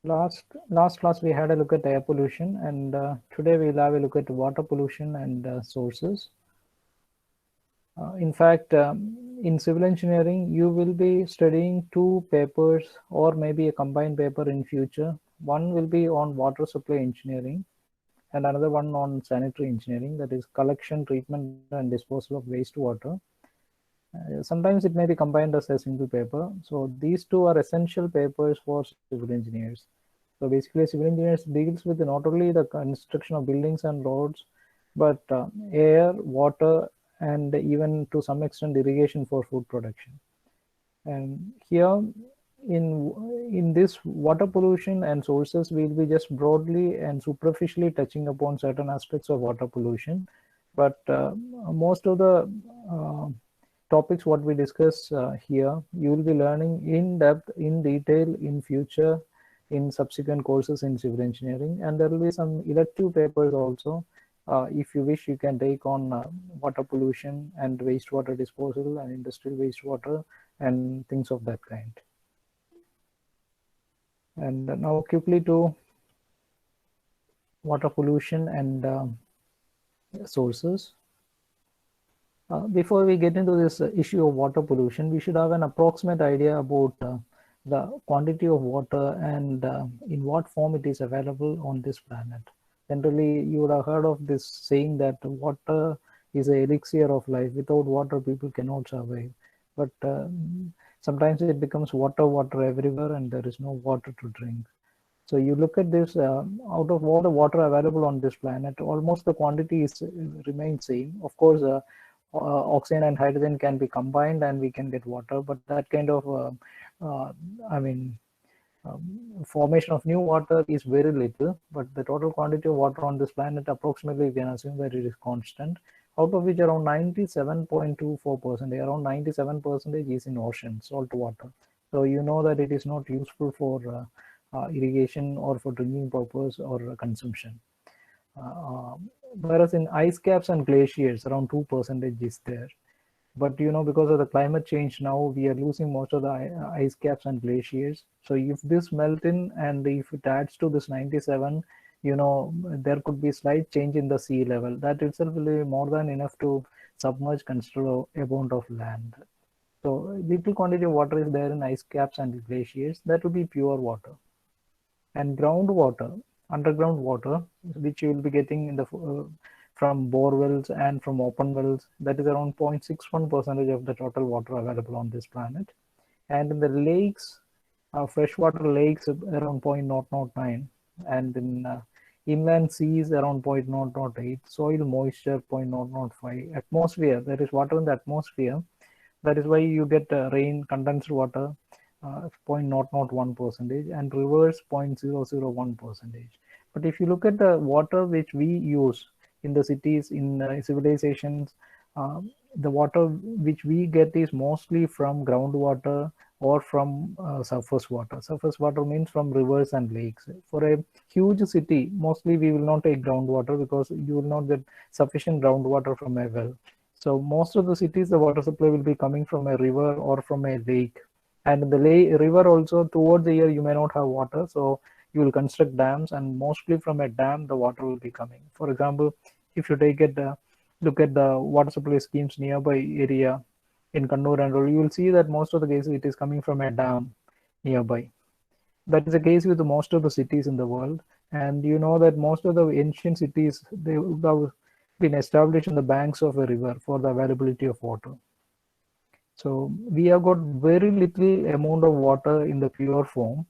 Last class we had a look at air pollution, and today we'll have a look at water pollution and sources. In fact, in civil engineering, you will be studying two papers or maybe a combined paper in future. One will be on water supply engineering and another one on sanitary engineering, that is collection, treatment and disposal of wastewater. Sometimes it may be combined as a single paper. So these two are essential papers for civil engineers. So basically, civil engineers deals with not only the construction of buildings and roads, but air, water, and even to some extent irrigation for food production. And here in this water pollution and sources, we'll be just broadly and superficially touching upon certain aspects of water pollution. But most of the topics what we discuss here, you will be learning in depth, in detail, in future, in subsequent courses in civil engineering. And there will be some elective papers also. If you wish, you can take on water pollution and wastewater disposal and industrial wastewater and things of that kind. And now quickly to water pollution and sources. Before we get into this issue of water pollution, we should have an approximate idea about the quantity of water and in what form it is available on this planet. Generally, you would have heard of this saying that water is an elixir of life. Without water, people cannot survive. But sometimes it becomes water everywhere, and there is no water to drink. So you look at this, out of all the water available on this planet, almost the quantity is remains same. Of course, oxygen and hydrogen can be combined and we can get water, but that kind of, I mean, formation of new water is very little, but the total quantity of water on this planet approximately we can assume that it is constant, out of which around 97.24%, around 97% is in oceans, salt water. So you know that it is not useful for irrigation or for drinking purpose or consumption. Whereas in ice caps and glaciers, around 2% is there. But you know, because of the climate change now, we are losing most of the ice caps and glaciers. So if this melt in and if it adds to this 97, you know, there could be slight change in the sea level. That itself will be more than enough to submerge considerable amount of land. So little quantity of water is there in ice caps and glaciers. That will be pure water. And groundwater, underground water, which you will be getting in the from bore wells and from open wells, that is around 0.61% of the total water available on this planet. And in the lakes, freshwater lakes around 0.009, and in inland seas around 0.008, soil moisture 0.005, atmosphere, there is water in the atmosphere. That is why you get rain, condensed water, 0.001%, and rivers 0.001%. But if you look at the water which we use in the cities, in civilizations, the water which we get is mostly from groundwater or from surface water. Surface water means from rivers and lakes. For a huge city, mostly we will not take groundwater because you will not get sufficient groundwater from a well. So most of the cities, the water supply will be coming from a river or from a lake. And in the river also, towards the year, you may not have water. So you will construct dams, and mostly from a dam, the water will be coming. For example, if you take it, look at the water supply schemes nearby area in Kannur and all, you will see that most of the cases it is coming from a dam nearby. That is the case with most of the cities in the world. And you know that most of the ancient cities, they would have been established in the banks of a river for the availability of water. So we have got very little amount of water in the pure form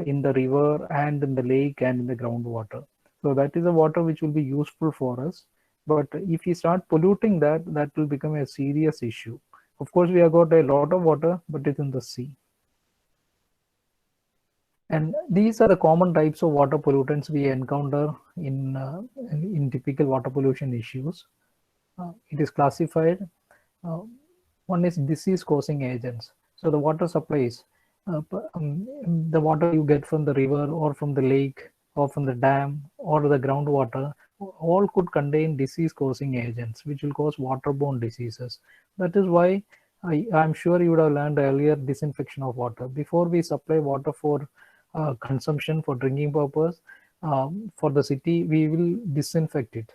in the river and in the lake and in the groundwater. So that is the water which will be useful for us. But if we start polluting that, that will become a serious issue. Of course, we have got a lot of water, but it's in the sea. And these are the common types of water pollutants we encounter in typical water pollution issues. It is classified. One is disease-causing agents. So the water supplies, the water you get from the river or from the lake or from the dam or the groundwater, all could contain disease-causing agents, which will cause waterborne diseases. That is why I'm sure you would have learned earlier disinfection of water. Before we supply water for consumption for drinking purpose, for the city, we will disinfect it.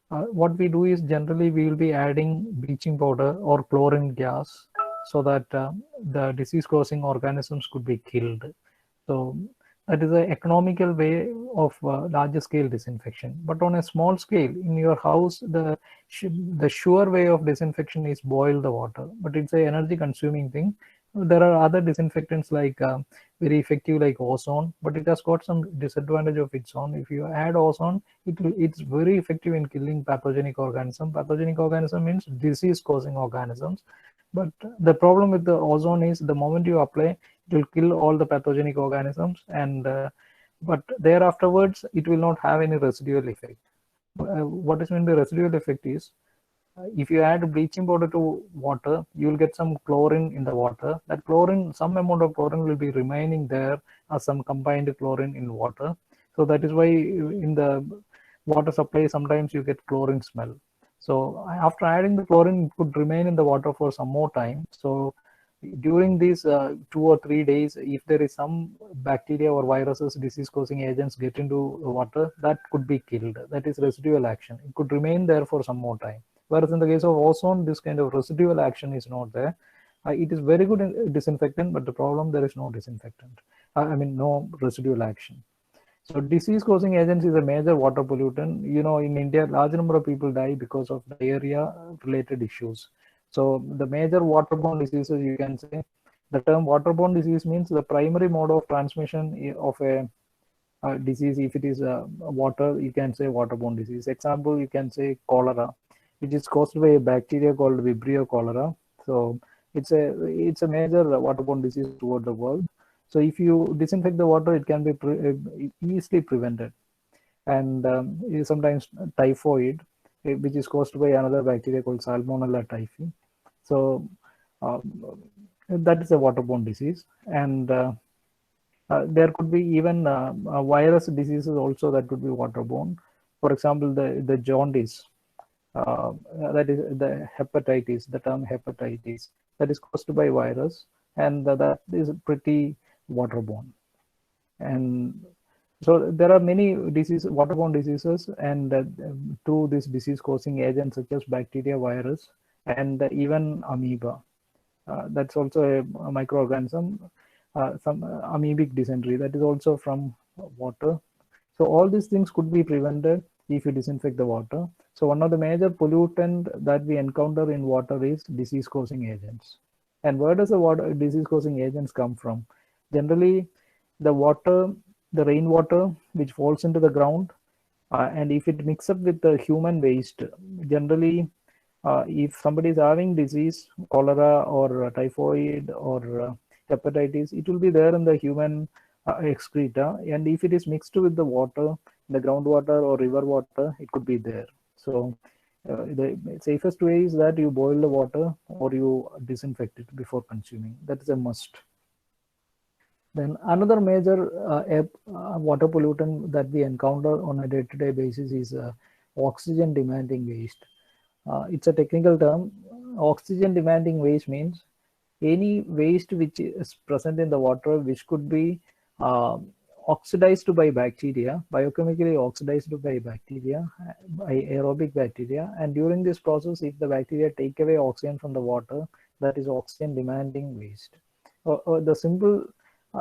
What we do is generally we will be adding bleaching powder or chlorine gas so that the disease causing organisms could be killed. So that is an economical way of larger scale disinfection. But on a small scale, in your house, the sure way of disinfection is boil the water, but it's a energy consuming thing. There are other disinfectants like very effective like ozone, but it has got some disadvantage of its own. If you add ozone, it's very effective in killing pathogenic organism. Pathogenic organism means disease causing organisms. But the problem with the ozone is the moment you apply, it will kill all the pathogenic organisms, and but there afterwards it will not have any residual effect. What is meant by residual effect is if you add bleaching powder to water, you will get some chlorine in the water. That chlorine, some amount of chlorine will be remaining there as some combined chlorine in water. So that is why in the water supply sometimes you get chlorine smell. So after adding the chlorine, it could remain in the water for some more time. So during these 2 or 3 days, if there is some bacteria or viruses, disease causing agents get into the water, that could be killed. That is residual action. It could remain there for some more time. Whereas in the case of ozone, this kind of residual action is not there. It is very good in disinfectant, but the problem, there is no disinfectant. I mean, no residual action. So disease causing agents is a major water pollutant. In India, large number of people die because of diarrhea related issues. So the major waterborne diseases, you can say, the term waterborne disease means the primary mode of transmission of a disease. If it is water, you can say waterborne disease. Example, you can say cholera, which is caused by a bacteria called Vibrio cholera. So it's a major waterborne disease toward the world. So if you disinfect the water, it can be easily prevented. And sometimes typhoid, which is caused by another bacteria called Salmonella typhi. So that is a waterborne disease. And there could be even virus diseases also that could be waterborne. For example, the jaundice, that is the hepatitis, the term hepatitis, that is caused by virus, and that is pretty waterborne. And so there are many waterborne diseases, and through this disease causing agents such as bacteria, virus, and even amoeba. That's also a microorganism, some amoebic dysentery, that is also from water. So all these things could be prevented if you disinfect the water. So one of the major pollutant that we encounter in water is disease causing agents. And where does the disease causing agents come from? Generally, the rainwater which falls into the ground, and if it mixes up with the human waste, generally if somebody is having disease, cholera or typhoid or hepatitis, it will be there in the human excreta, and if it is mixed with the water, the groundwater or river water, it could be there. So the safest way is that you boil the water or you disinfect it before consuming. That is a must. Then another major water pollutant that we encounter on a day-to-day basis is oxygen demanding waste. It's a technical term. Oxygen demanding waste means any waste which is present in the water which could be oxidized by bacteria, biochemically oxidized by bacteria, by aerobic bacteria, and during this process, if the bacteria take away oxygen from the water, that is oxygen demanding waste. The simple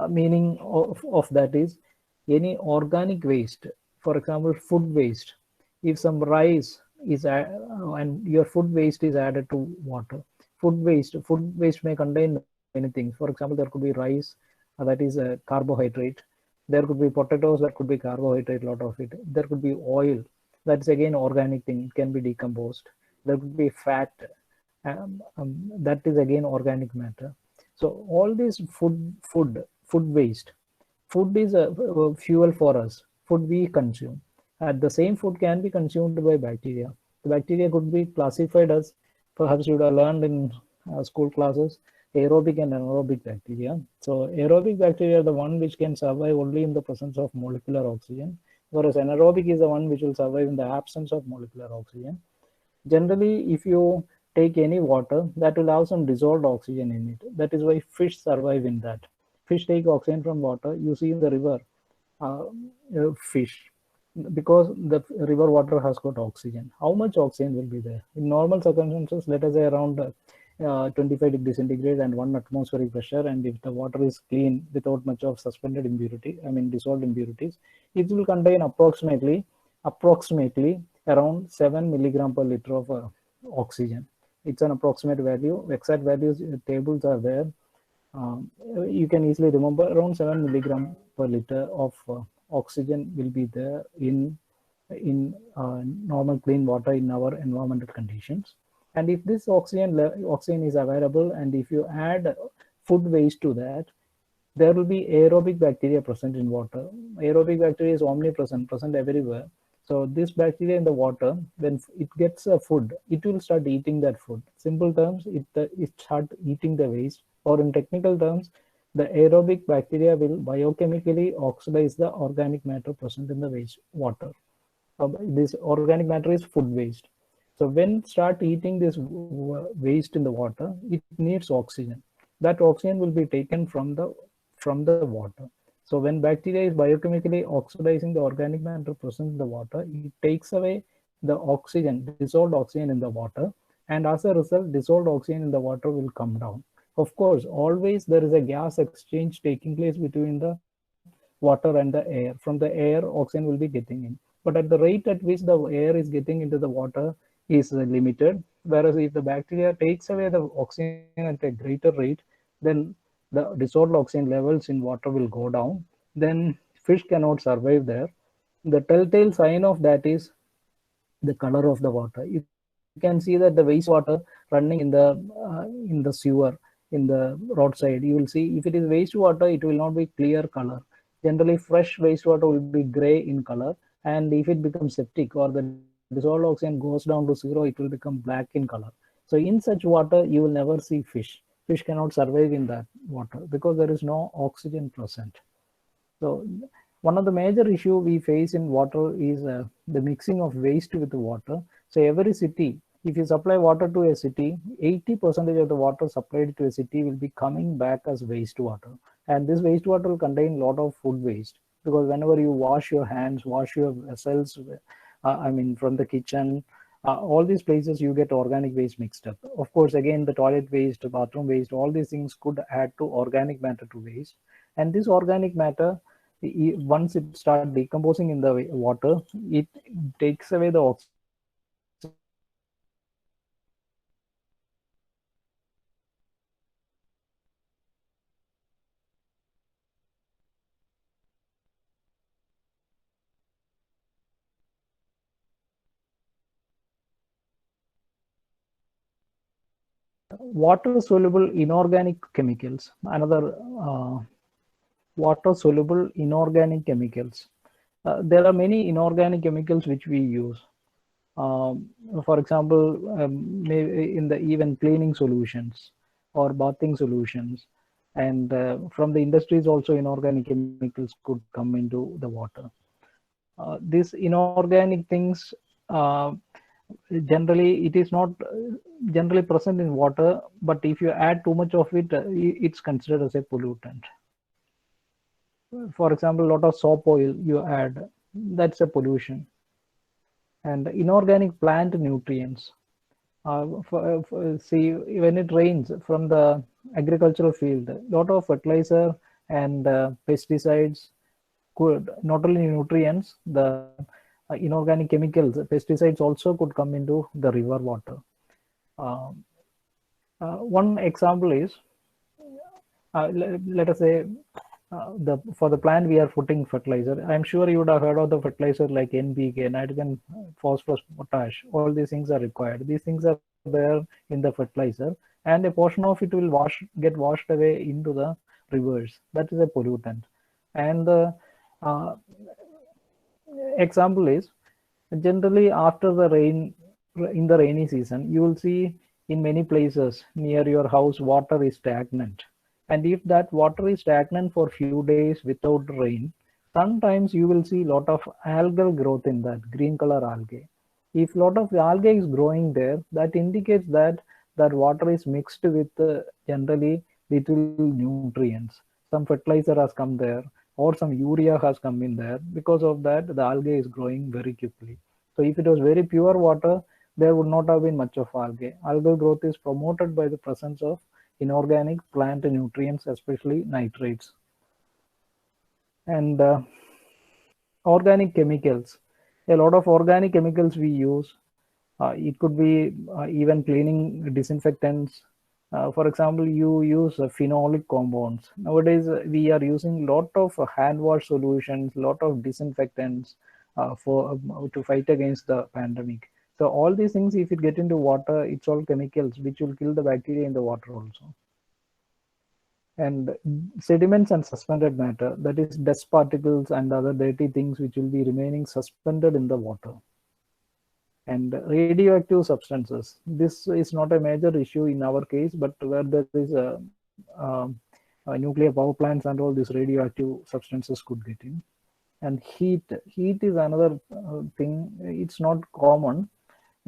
meaning of that is any organic waste, for example, food waste. If some rice is and your food waste is added to water, food waste may contain many things. For example, there could be rice, that is a carbohydrate. There could be potatoes, that could be carbohydrate, a lot of it. There could be oil, that's again organic thing, it can be decomposed. There could be fat, that is again organic matter. So all this food waste, food is a fuel for us, food we consume. The same food can be consumed by bacteria. The bacteria could be classified as, perhaps you would have learned in school classes, aerobic and anaerobic bacteria. So aerobic bacteria are the one which can survive only in the presence of molecular oxygen, whereas anaerobic is the one which will survive in the absence of molecular oxygen. Generally, if you take any water, that will have some dissolved oxygen in it. That is why fish survive in that. fish take oxygen from water. You see in the river, fish, because the river water has got oxygen. How much oxygen will be there? In normal circumstances, let us say around 25 degrees centigrade and 1 atmospheric pressure, and if the water is clean without much of suspended impurity, I mean dissolved impurities, it will contain approximately around 7 milligram per liter of oxygen. It's an approximate value. Exact values tables are there. You can easily remember around 7 milligram per liter of oxygen will be there in normal clean water in our environmental conditions. And if this oxygen is available, and if you add food waste to that, there will be aerobic bacteria present in water. Aerobic bacteria is omnipresent, present everywhere. So this bacteria in the water, when it gets food, it will start eating that food. Simple terms, it start eating the waste, or in technical terms, the aerobic bacteria will biochemically oxidize the organic matter present in the waste water. This organic matter is food waste. So when start eating this waste in the water, it needs oxygen. That oxygen will be taken from the water. So when bacteria is biochemically oxidizing the organic matter present in the water, it takes away the oxygen, dissolved oxygen in the water, and as a result, dissolved oxygen in the water will come down. Of course, always there is a gas exchange taking place between the water and the air. From the air, oxygen will be getting in. But at the rate at which the air is getting into the water is limited. Whereas if the bacteria takes away the oxygen at a greater rate, then the dissolved oxygen levels in water will go down. Then fish cannot survive there. The telltale sign of that is the color of the water. You can see that the wastewater running in the sewer, in the roadside, you will see if it is wastewater, it will not be clear color. Generally, fresh wastewater will be gray in color, and if it becomes septic or the dissolved oxygen goes down to zero, it will become black in color. So in such water, you will never see fish. Fish cannot survive in that water because there is no oxygen present. So one of the major issue we face in water is the mixing of waste with the water. So every city, if you supply water to a city, 80% of the water supplied to a city will be coming back as wastewater. And this wastewater will contain a lot of food waste, because whenever you wash your hands, wash your vessels, I mean from the kitchen, all these places you get organic waste mixed up. Of course, again, the toilet waste, bathroom waste, all these things could add to organic matter to waste. And this organic matter, once it starts decomposing in the water, it takes away the oxygen in the water, and water soluble inorganic chemicals, another water soluble inorganic chemicals. There are many inorganic chemicals which we use. For example, in the even cleaning solutions or bathing solutions, and from the industries also inorganic chemicals could come into the water. These inorganic things, generally it is not generally present in water, but if you add too much of it, it's considered as a pollutant. For example, a lot of soap oil you add, that's a pollution. And inorganic plant nutrients. See, when it rains from the agricultural field, a lot of fertilizer and pesticides could, not only nutrients, the inorganic chemicals, pesticides also could come into the river water. One example is, let us say, for the plant we are putting fertilizer. I'm sure you would have heard of the fertilizer like NPK, nitrogen, phosphorus, potash. All these things are required. These things are there in the fertilizer, and a portion of it will get washed away into the rivers. That is a pollutant. And the example is, generally after the rain, in the rainy season, you will see in many places near your house water is stagnant. And if that water is stagnant for few days without rain, sometimes you will see a lot of algal growth in that green color algae. If a lot of algae is growing there, that indicates that that water is mixed with generally little nutrients. some fertilizer has come there, or some urea has come in there. Because of that, the algae is growing very quickly. So if it was very pure water, there would not have been much of algae. Algal growth is promoted by the presence of inorganic plant nutrients, especially nitrates. And organic chemicals. A lot of organic chemicals we use. It could be even cleaning disinfectants. For example, you use phenolic compounds. Nowadays, we are using lot of hand wash solutions, lot of disinfectants for to fight against the pandemic. So all these things, if it get into water, it's all chemicals which will kill the bacteria in the water also. And sediments and suspended matter, that is dust particles and other dirty things which will be remaining suspended in the water. And radioactive substances, this is not a major issue in our case, but where there is a nuclear power plants and all, these radioactive substances could get in. And heat is another thing. It's not common.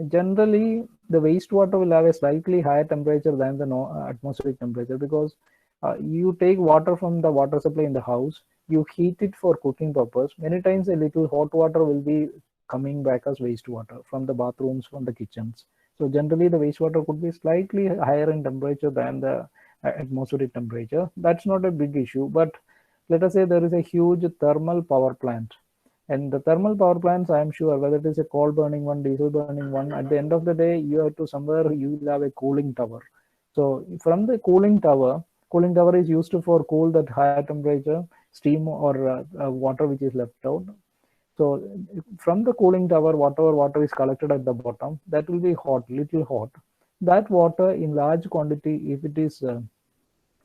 Generally, the wastewater will have a slightly higher temperature than the atmospheric temperature, because you take water from the water supply in the house, you heat it for cooking purpose. Many times a little hot water will be coming back as wastewater from the bathrooms, from the kitchens. So generally the wastewater could be slightly higher in temperature than the atmospheric temperature. That's not a big issue, but let us say there is a huge thermal power plant. And the thermal power plants, I am sure, whether it is a coal burning one, diesel burning one, at the end of the day, you have to somewhere, you will have a cooling tower. So from the cooling tower is used for cool that higher temperature steam or water which is left out. So from the cooling tower, whatever water is collected at the bottom, that will be hot, little hot. That water in large quantity, if it is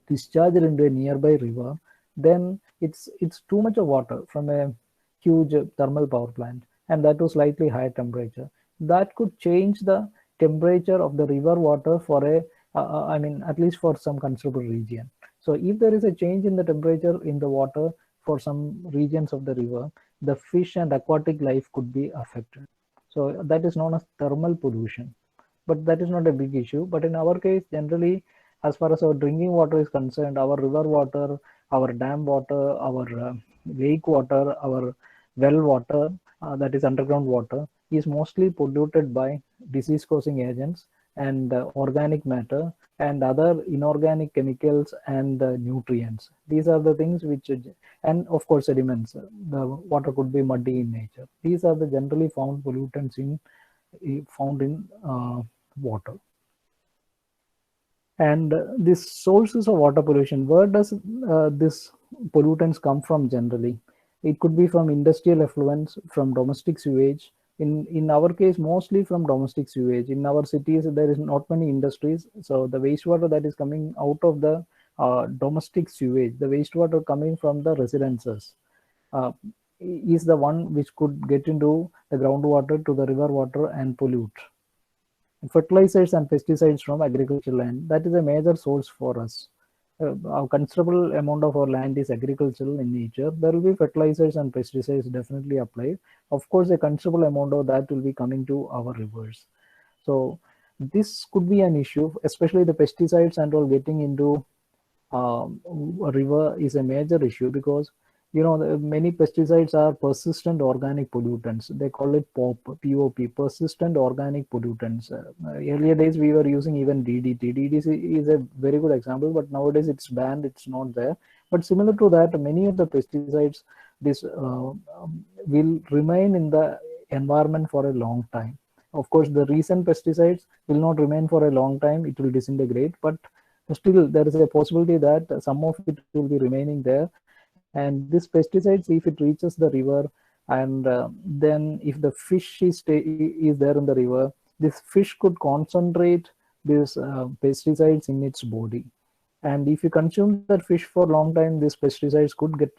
discharged into a nearby river, then it's too much of water from a huge thermal power plant, and that was slightly higher temperature. That could change the temperature of the river water for a, I mean, at least for some considerable region. So if there is a change in the temperature in the water for some regions of the river, the fish and aquatic life could be affected. So that is known as thermal pollution. But that is not a big issue. But in our case, generally, as far as our drinking water is concerned, our river water, our dam water, our lake water, our well water, that is underground water, is mostly polluted by disease causing agents and organic matter and other inorganic chemicals and nutrients. These are the things which, and of course sediments, the water could be muddy in nature. These are the generally found pollutants found in water. And these sources of water pollution, where does this pollutants come from generally? It could be from industrial effluents, from domestic sewage. In our case, mostly from domestic sewage. In our cities, there is not many industries, so the wastewater that is coming out of the domestic sewage, the wastewater coming from the residences, is the one which could get into the groundwater to the river water and pollute. Fertilizers and pesticides from agricultural land, that is a major source for us. A considerable amount of our land is agricultural in nature. There will be fertilizers and pesticides definitely applied. Of course, a considerable amount of that will be coming to our rivers. So this could be an issue, especially the pesticides and all getting into a river is a major issue, because you know many pesticides are persistent organic pollutants. They call it POP, persistent organic pollutants. Earlier days we were using even DDT. DDT is a very good example, but nowadays it's banned, it's not there. But similar to that, many of the pesticides this will remain in the environment for a long time. Of course, the recent pesticides will not remain for a long time, it will disintegrate, but still there is a possibility that some of it will be remaining there. And this pesticides, if it reaches the river, and then if the fish is there in the river, this fish could concentrate these pesticides in its body. And if you consume that fish for a long time, these pesticides could get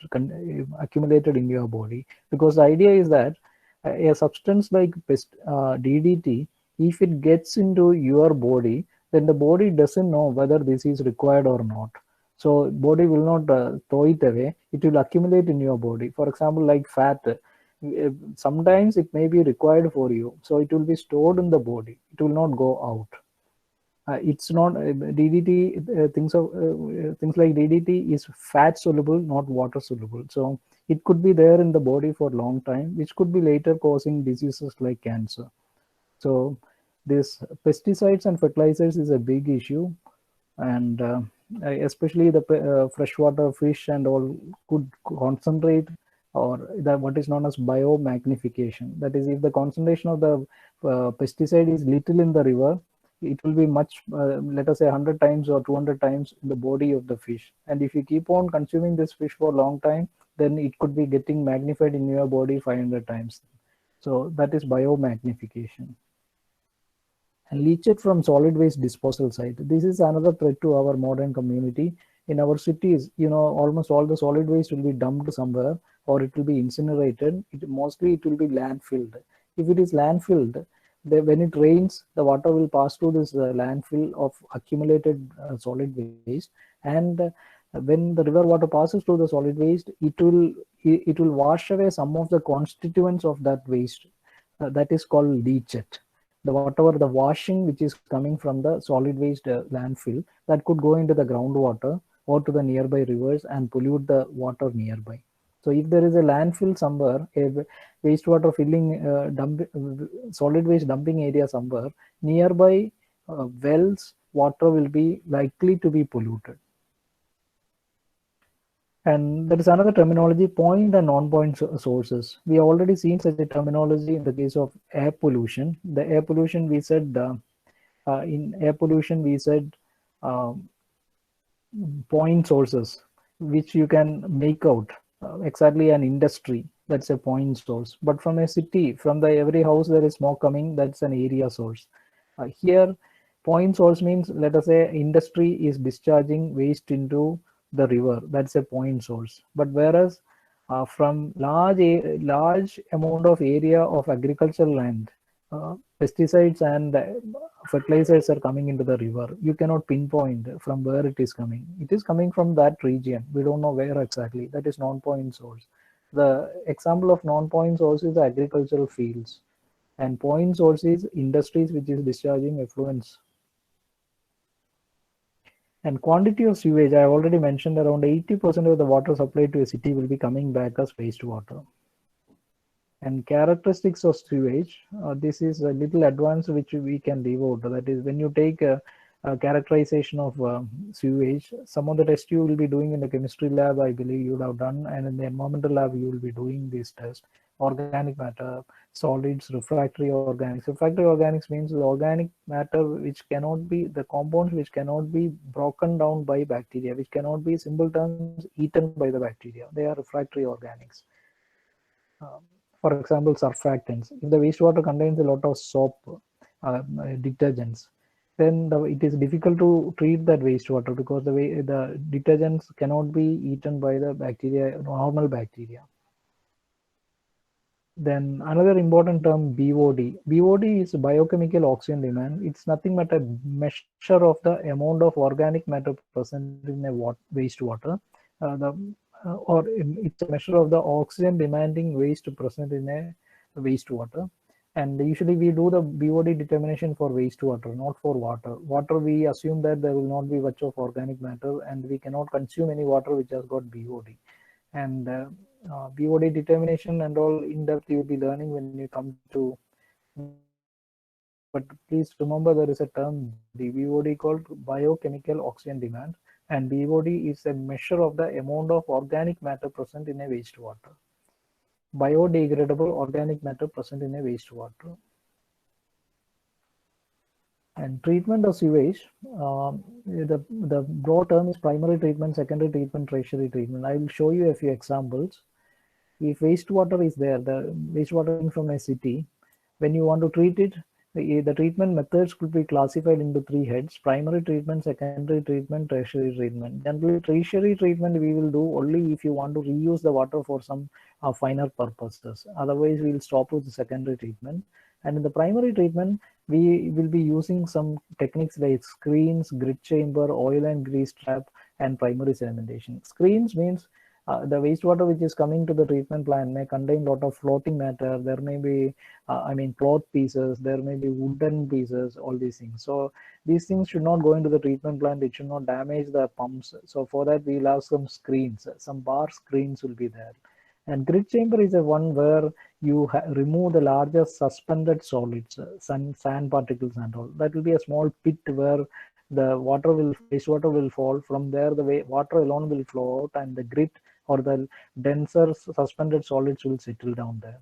accumulated in your body. Because the idea is that a substance like DDT, if it gets into your body, then the body doesn't know whether this is required or not. So body will not throw it away. It will accumulate in your body. For example, like fat, sometimes it may be required for you. So it will be stored in the body. It will not go out. It's not DDT. Things like DDT is fat soluble, not water soluble. So it could be there in the body for a long time, which could be later causing diseases like cancer. So this pesticides and fertilizers is a big issue, and especially the freshwater fish and all could concentrate, or the what is known as biomagnification. That is, if the concentration of the pesticide is little in the river, it will be much, let us say 100 times or 200 times in the body of the fish. And if you keep on consuming this fish for a long time, then it could be getting magnified in your body 500 times. So that is biomagnification. And leachate from solid waste disposal site. This is another threat to our modern community. In our cities, almost all the solid waste will be dumped somewhere, or it will be incinerated. Mostly it will be landfilled. If it is landfilled, when it rains, the water will pass through this landfill of accumulated solid waste, and when the river water passes through the solid waste, it will wash away some of the constituents of that waste. That is called leachate. Whatever the washing which is coming from the solid waste landfill, that could go into the groundwater or to the nearby rivers and pollute the water nearby. So if there is a landfill somewhere, a wastewater filling solid waste dumping area somewhere, nearby wells water will be likely to be polluted. And there is another terminology, point and non-point sources. We have already seen such a terminology in the case of air pollution. The air pollution, we said, in air pollution, we said point sources, which you can make out. Exactly, an industry, that's a point source. But from a city, from the every house there is smoke coming, that's an area source. Here, point source means, let us say industry is discharging waste into the river, that's a point source. But whereas from large amount of area of agricultural land, pesticides and fertilizers are coming into the river, you cannot pinpoint from where it is coming. It is coming from that region, we don't know where exactly. That is non-point source. The example of non-point source is the agricultural fields, and point source is industries which is discharging effluents. And quantity of sewage, I already mentioned, around 80% of the water supplied to a city will be coming back as wastewater. And characteristics of sewage, this is a little advanced which we can leave out. That is, when you take a characterization of sewage, some of the tests you will be doing in the chemistry lab, I believe you will have done, and in the environmental lab you will be doing this test. Organic matter, solids, refractory organics. Refractory organics means the organic matter which cannot be, the compounds which cannot be broken down by bacteria, which cannot be, simple terms, eaten by the bacteria. They are refractory organics. For example, surfactants. If the wastewater contains a lot of soap, detergents, then it is difficult to treat that wastewater because the detergents cannot be eaten by the bacteria, normal bacteria. Then another important term, BOD. BOD is biochemical oxygen demand. It's nothing but a measure of the amount of organic matter present in a wastewater. It's a measure of the oxygen demanding waste present in a wastewater. And usually we do the BOD determination for wastewater, not for water. Water, we assume that there will not be much of organic matter, and we cannot consume any water which has got BOD. And BOD determination and all in depth you'll be learning when you come to. But please remember, there is a term, the BOD, called biochemical oxygen demand, and BOD is a measure of the amount of organic matter present in a wastewater. Biodegradable organic matter present in a wastewater. And treatment of sewage, the broad term is primary treatment, secondary treatment, tertiary treatment. I will show you a few examples. If wastewater is there, the wastewater from a city, when you want to treat it, the treatment methods could be classified into three heads: primary treatment, secondary treatment, tertiary treatment. Generally, tertiary treatment we will do only if you want to reuse the water for some finer purposes. Otherwise, we will stop with the secondary treatment. And in the primary treatment, we will be using some techniques like screens, grit chamber, oil and grease trap, and primary sedimentation. Screens means the wastewater which is coming to the treatment plant may contain a lot of floating matter. There may be, I mean, cloth pieces, there may be wooden pieces, all these things. So these things should not go into the treatment plant. It should not damage the pumps. So for that, we'll have some screens, some bar screens will be there. And grid chamber is a one where you remove the largest suspended solids, sand particles and all. That will be a small pit where the wastewater will fall. From there, the water alone will flow out, and the grit or the denser suspended solids will settle down there.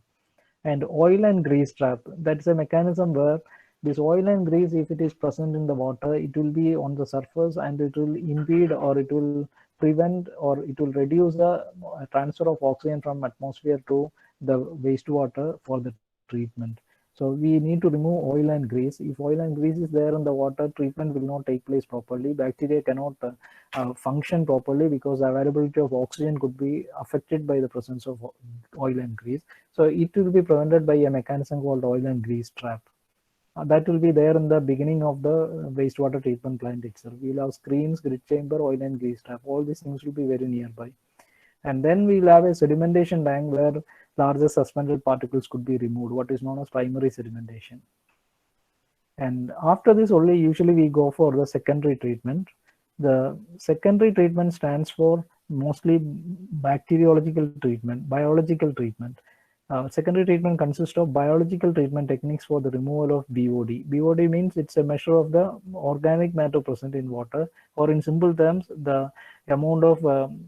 And oil and grease trap, that's a mechanism where this oil and grease, if it is present in the water, it will be on the surface and it will impede or it will prevent or it will reduce the transfer of oxygen from atmosphere to the wastewater for the treatment. So we need to remove oil and grease. If oil and grease is there in the water, treatment will not take place properly. Bacteria cannot function properly because the availability of oxygen could be affected by the presence of oil and grease. So it will be prevented by a mechanism called oil and grease trap. That will be there in the beginning of the wastewater treatment plant itself. We'll have screens, grid chamber, oil and grease trap. All these things will be very nearby. And then we'll have a sedimentation tank where larger suspended particles could be removed, what is known as primary sedimentation. And after this only, usually we go for the secondary treatment. The secondary treatment stands for mostly bacteriological treatment, biological treatment. Secondary treatment consists of biological treatment techniques for the removal of BOD. BOD means it's a measure of the organic matter present in water, or in simple terms, the amount of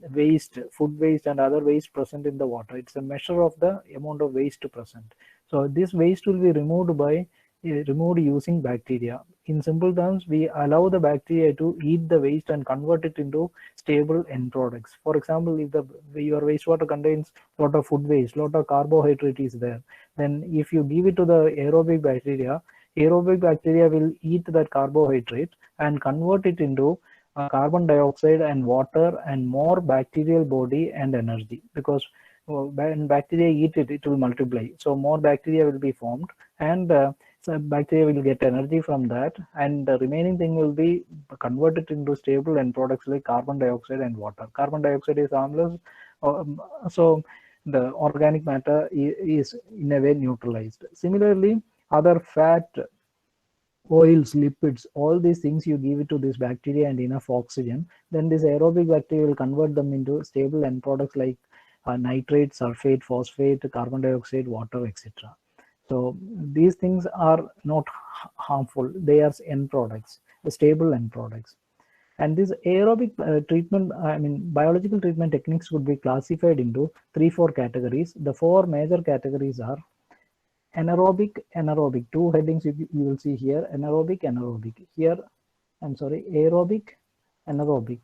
waste, food waste and other waste present in the water. It's a measure of the amount of waste present. So this waste will be removed using bacteria. In simple terms, we allow the bacteria to eat the waste and convert it into stable end products. For example, if your wastewater contains a lot of food waste, a lot of carbohydrate is there, then if you give it to the aerobic bacteria will eat that carbohydrate and convert it into carbon dioxide and water and more bacterial body and energy, because when bacteria eat it, it will multiply. So more bacteria will be formed, and so bacteria will get energy from that, and the remaining thing will be converted into stable end products like carbon dioxide and water. Carbon dioxide is harmless, so the organic matter is in a way neutralized. Similarly, other fat, oils, lipids, all these things you give it to this bacteria and enough oxygen, then this aerobic bacteria will convert them into stable end products like nitrate, sulfate, phosphate, carbon dioxide, water, etc. So these things are not harmful. They are end products, the stable end products. And this aerobic treatment, I mean, biological treatment techniques would be classified into 3-4 categories. The 4 major categories are anaerobic. Two headings you will see here: anaerobic. Here, I'm sorry, aerobic, anaerobic.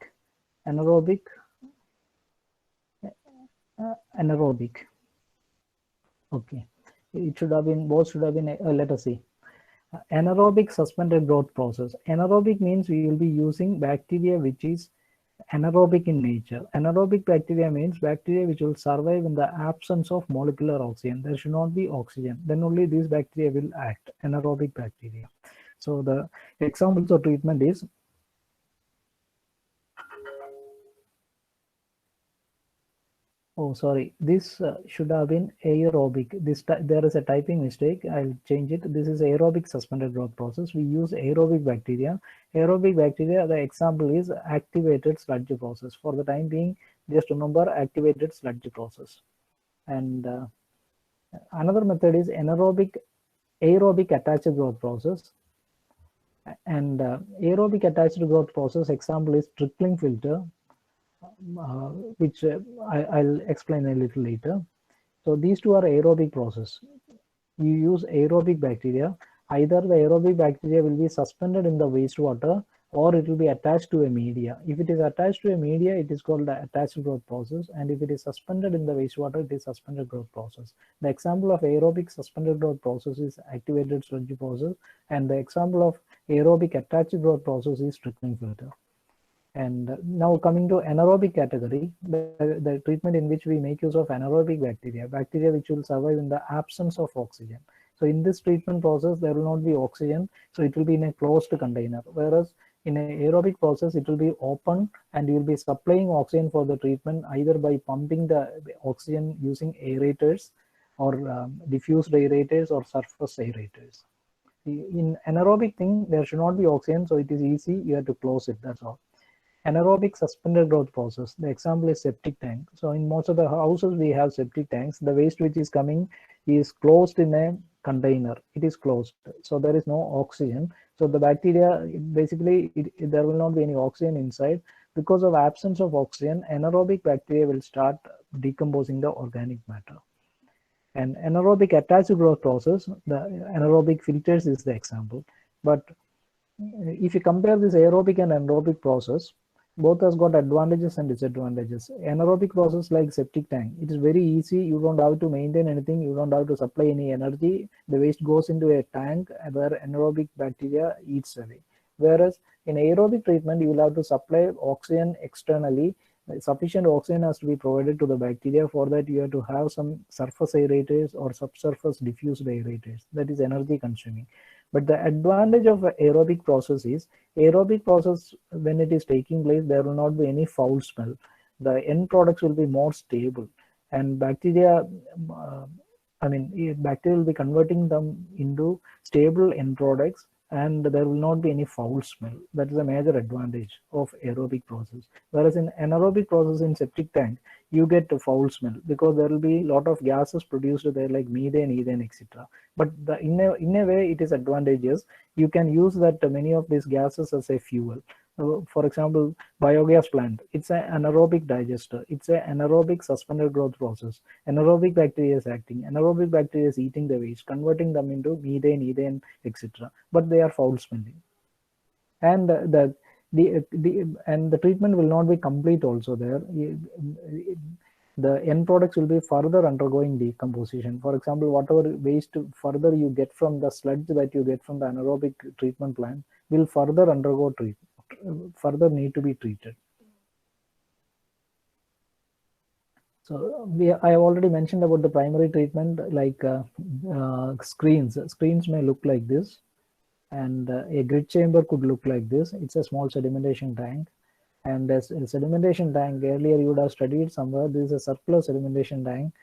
Okay, it should have been, both should have been, let us see. Anaerobic suspended growth process. Anaerobic means we will be using bacteria which is anaerobic in nature. Anaerobic bacteria means bacteria which will survive in the absence of molecular oxygen. There should not be oxygen. Then only these bacteria will act, anaerobic bacteria. So the examples of treatment is this should have been aerobic. There is a typing mistake. I'll change it. This is aerobic suspended growth process. We use aerobic bacteria. Aerobic bacteria, the example is activated sludge process. For the time being, just remember activated sludge process. And another method is aerobic attached growth process. And aerobic attached growth process example is trickling filter, which I'll explain a little later. So these two are aerobic process. You use aerobic bacteria. Either the aerobic bacteria will be suspended in the wastewater or it will be attached to a media. If it is attached to a media, it is called the attached growth process. And if it is suspended in the wastewater, it is suspended growth process. The example of aerobic suspended growth process is activated sludge process. And the example of aerobic attached growth process is trickling filter. And now coming to anaerobic category, the treatment in which we make use of anaerobic bacteria which will survive in the absence of oxygen. So in this treatment process, there will not be oxygen, so it will be in a closed container. Whereas In an aerobic process, it will be open and you will be supplying oxygen for the treatment either by pumping the oxygen using aerators or diffused aerators or surface aerators. In anaerobic thing, there should not be oxygen, so it is easy. You have to close it. That's all. Anaerobic suspended growth process. The example is septic tank. So in most of the houses, we have septic tanks. The waste which is coming is closed in a container. It is closed. So there is no oxygen. So the bacteria, basically, there will not be any oxygen inside. Because of absence of oxygen, anaerobic bacteria will start decomposing the organic matter. And anaerobic attached growth process, the anaerobic filters is the example. But if you compare this aerobic and anaerobic process, both has got advantages and disadvantages. Anaerobic process like septic tank, it is very easy. You don't have to maintain anything. You don't have to supply any energy. The waste goes into a tank where anaerobic bacteria eats away. Whereas in aerobic treatment, you will have to supply oxygen externally. Sufficient oxygen has to be provided to the bacteria. For that, you have to have some surface aerators or subsurface diffused aerators. That is energy consuming. But the advantage of aerobic process is, aerobic process, when it is taking place, there will not be any foul smell. The end products will be more stable, and bacteria, bacteria will be converting them into stable end products, and there will not be any foul smell. That is a major advantage of aerobic process. Whereas in anaerobic process in septic tank, you get a foul smell because there will be a lot of gases produced there like methane, ethane, etc. But in a way, it is advantageous. You can use that many of these gases as a fuel. For example, biogas plant, it's an anaerobic digester. It's an anaerobic suspended growth process. Anaerobic bacteria is acting. Anaerobic bacteria is eating the waste, converting them into methane, ethane, etc. But they are foul smelling. And the treatment will not be complete also there. The end products will be further undergoing decomposition. For example, whatever waste further you get from the sludge that you get from the anaerobic treatment plant will further undergo further need to be treated. So I have already mentioned about the primary treatment, like screens. Screens may look like this, and a grid chamber could look like this. It's a small sedimentation tank. And as a sedimentation tank, earlier you would have studied somewhere, this is a circular sedimentation tank.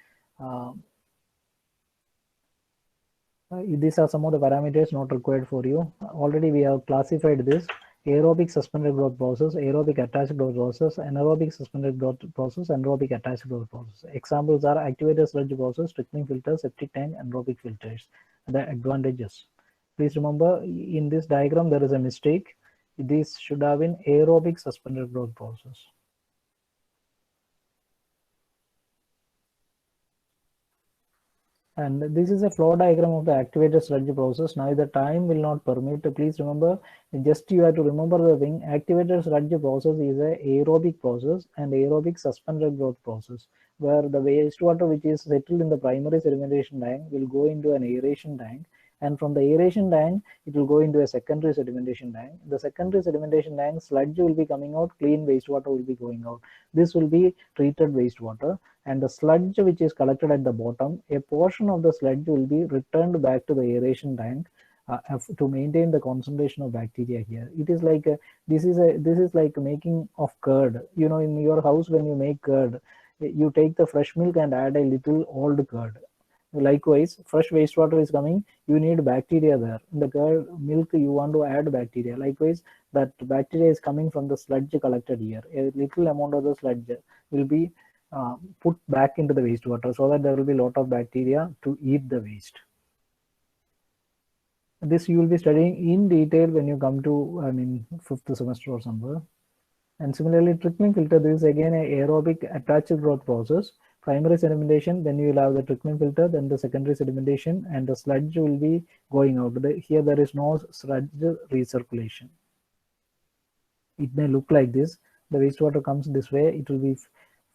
These are some of the parameters not required for you. Already we have classified this: aerobic suspended growth process, aerobic attached growth process, anaerobic suspended growth process, anaerobic attached growth process. Examples are activator sludge process, trickling filters, septic tank, anaerobic filters. The advantages. Please remember, in this diagram there is a mistake. This should have been aerobic suspended growth process. And this is a flow diagram of the activated sludge process. Now the time will not permit. Please remember, just you have to remember the thing. Activated sludge process is a aerobic process and aerobic suspended growth process, where the wastewater which is settled in the primary sedimentation tank will go into an aeration tank, and from the aeration tank it will go into a secondary sedimentation tank. The secondary sedimentation tank, sludge will be coming out, clean wastewater will be going out. This will be treated wastewater, and the sludge which is collected at the bottom, a portion of the sludge will be returned back to the aeration tank to maintain the concentration of bacteria here. It is like this is like making of curd. You know, in your house when you make curd, you take the fresh milk and add a little old curd. Likewise, fresh wastewater is coming, you need bacteria there. In the curd milk, you want to add bacteria. Likewise, that bacteria is coming from the sludge collected here. A little amount of the sludge will be put back into the wastewater, so that there will be a lot of bacteria to eat the waste. This you will be studying in detail when you come to, 5th semester or somewhere. And similarly, trickling filter, this is again a aerobic attached growth process. Primary sedimentation, then you will have the trickling filter, then the secondary sedimentation, and the sludge will be going out. Here there is no sludge recirculation. It may look like this. The wastewater comes this way, it will be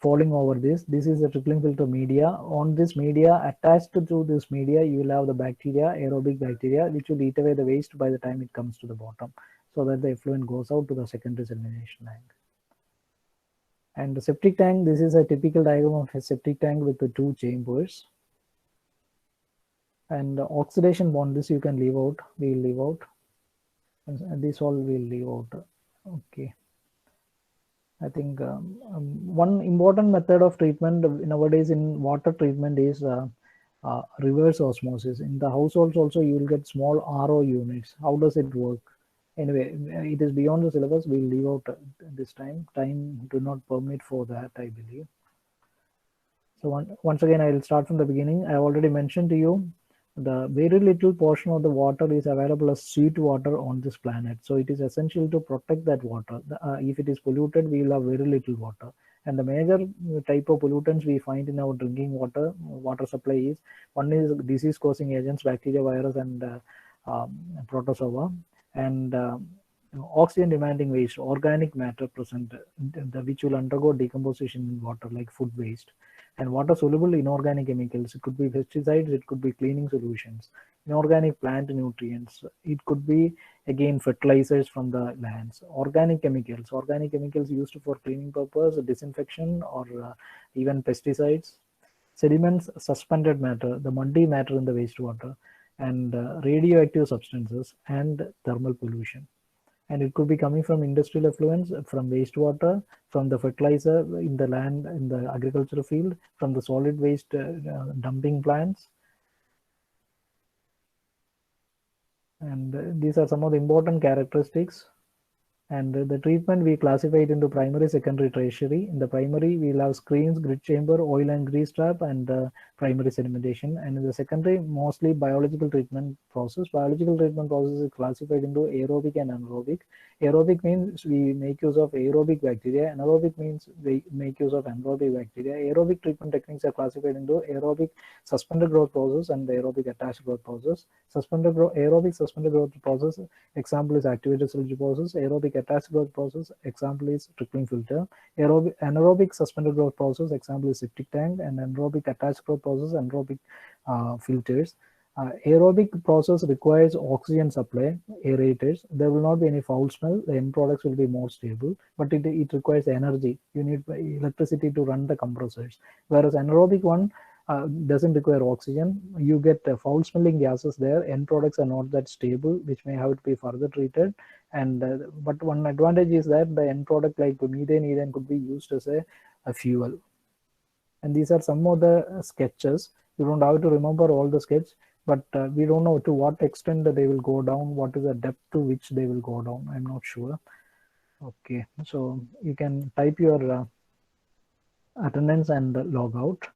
falling over this. This is the trickling filter media. On this media, attached to this media, you will have the bacteria, aerobic bacteria, which will eat away the waste by the time it comes to the bottom, so that the effluent goes out to the secondary sedimentation tank. And the septic tank, this is a typical diagram of a septic tank with the two chambers. And the oxidation bond, this you can leave out, we will leave out. And this all we will leave out. Okay. I think one important method of treatment nowadays in water treatment is reverse osmosis. In the households also you will get small RO units. How does it work? Anyway, it is beyond the syllabus. We'll leave out this time. Time do not permit for that, I believe. So once again, I will start from the beginning. I already mentioned to you the very little portion of the water is available as sweet water on this planet. So it is essential to protect that water. If it is polluted, we will have very little water. And the major type of pollutants we find in our drinking water supply is one is disease-causing agents, bacteria, virus, and protozoa, and oxygen-demanding waste, organic matter present, which will undergo decomposition in water, like food waste, and water soluble inorganic chemicals. It could be pesticides, it could be cleaning solutions, inorganic plant nutrients, it could be again fertilizers from the lands, organic chemicals used for cleaning purpose, disinfection, or even pesticides, sediments, suspended matter, the muddy matter in the wastewater, and radioactive substances, and thermal pollution. And it could be coming from industrial effluents, from wastewater, from the fertilizer in the land, in the agricultural field, from the solid waste dumping plants. And these are some of the important characteristics. And the treatment we classify it into primary, secondary, tertiary. In the primary, we'll have screens, grid chamber, oil and grease trap, and primary sedimentation. And in the secondary, mostly biological treatment process. Biological treatment process is classified into aerobic and anaerobic. Aerobic means we make use of aerobic bacteria. Anaerobic means we make use of anaerobic bacteria. Aerobic treatment techniques are classified into aerobic suspended growth process and the aerobic attached growth process. Aerobic suspended growth process, example is activated cell process. Aerobic attached growth process, example is trickling filter. Anaerobic suspended growth process, example is septic tank. And anaerobic attached growth process, anaerobic filters. Aerobic process requires oxygen supply, aerators. There will not be any foul smell. The end products will be more stable, but it requires energy. You need electricity to run the compressors. Whereas anaerobic one doesn't require oxygen. You get foul smelling gases there. End products are not that stable, which may have to be further treated. And but one advantage is that the end product like methane could be used as a fuel. And these are some of the sketches. You don't have to remember all the sketch, but we don't know to what extent they will go down, what is the depth to which they will go down. I'm not sure. Okay, so you can type your attendance and log out.